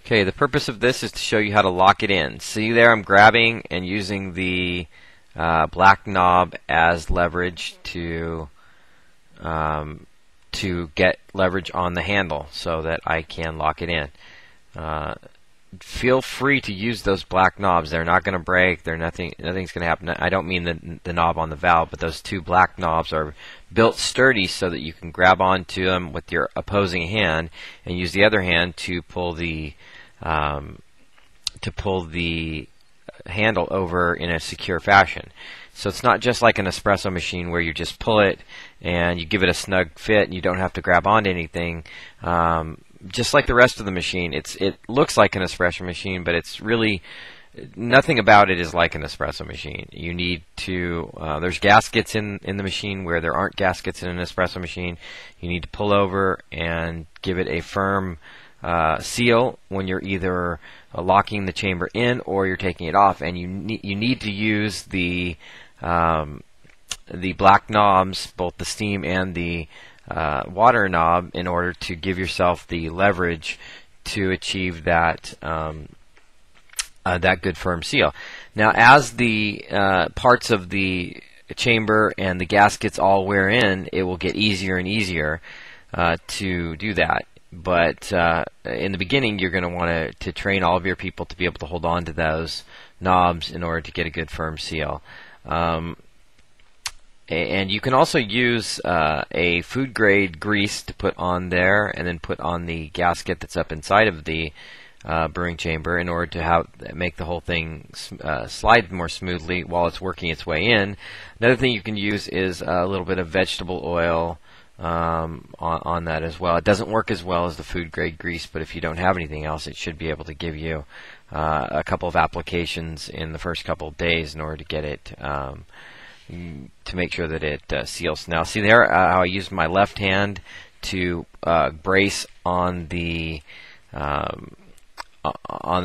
Okay, the purpose of this is to show you how to lock it in. See there, I'm grabbing and using the black knob as leverage to get leverage on the handle so that I can lock it in. Feel free to use those black knobs. They're not going to break. Nothing's going to happen. I don't mean the knob on the valve, but those two black knobs are built sturdy so that you can grab onto them with your opposing hand and use the other hand to pull the handle over in a secure fashion. So it's not just like an espresso machine where you just pull it and you give it a snug fit and you don't have to grab onto anything. Just like the rest of the machine, it looks like an espresso machine, but it's really nothing about it is like an espresso machine. You need to there's gaskets in the machine where there aren't gaskets in an espresso machine. You need to pull over and give it a firm seal when you're either locking the chamber in or you're taking it off, and you need to use the black knobs, both the steam and the water knob, in order to give yourself the leverage to achieve that that good firm seal. Now, as the parts of the chamber and the gaskets all wear in, it will get easier and easier to do that. But in the beginning, you're going to want to train all of your people to be able to hold on to those knobs in order to get a good firm seal. And you can also use a food grade grease to put on there and then put on the gasket that's up inside of the brewing chamber in order to make the whole thing slide more smoothly while it's working its way in. Another thing you can use is a little bit of vegetable oil on that as well. It doesn't work as well as the food grade grease, but if you don't have anything else, it should be able to give you a couple of applications in the first couple of days in order to get it to make sure that it seals. Now, see there how I used my left hand to brace on the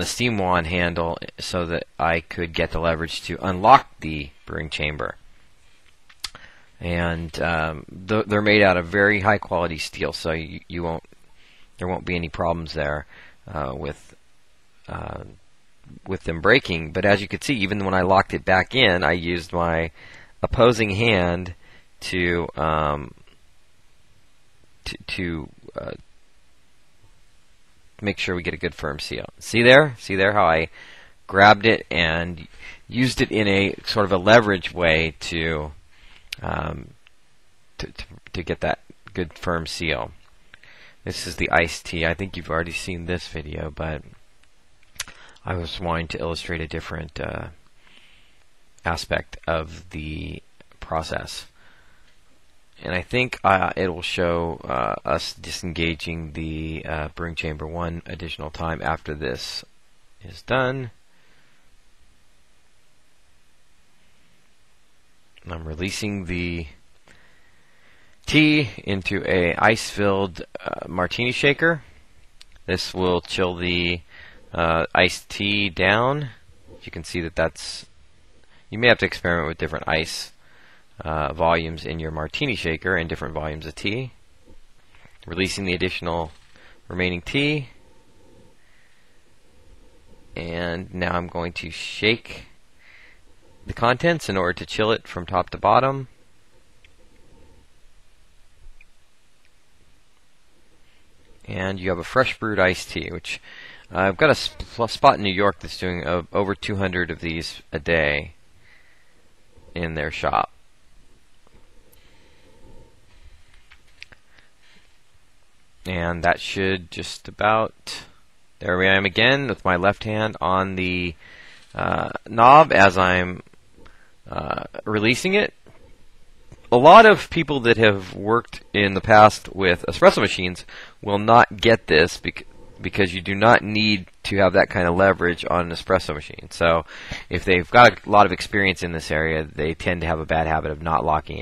steam wand handle so that I could get the leverage to unlock the brewing chamber. And they're made out of very high quality steel, so there won't be any problems there with them breaking. But as you can see, even when I locked it back in, I used my opposing hand to make sure we get a good firm seal. See there how I grabbed it and used it in a sort of a leverage way to get that good firm seal. This is the iced tea. I think you've already seen this video, but I was wanting to illustrate a different aspect of the process. And I think it will show us disengaging the brewing chamber one additional time after this is done. I'm releasing the tea into a ice-filled martini shaker. This will chill the iced tea down. You can see that you may have to experiment with different ice volumes in your martini shaker and different volumes of tea. Releasing the additional remaining tea. And now I'm going to shake the contents in order to chill it from top to bottom. And you have a fresh brewed iced tea, which I've got a spot in New York that's doing over 200 of these a day in their shop. And that should just about... There I am again with my left hand on the knob as I'm releasing it. A lot of people that have worked in the past with espresso machines will not get this because you do not need to have that kind of leverage on an espresso machine. So if they've got a lot of experience in this area, they tend to have a bad habit of not locking it.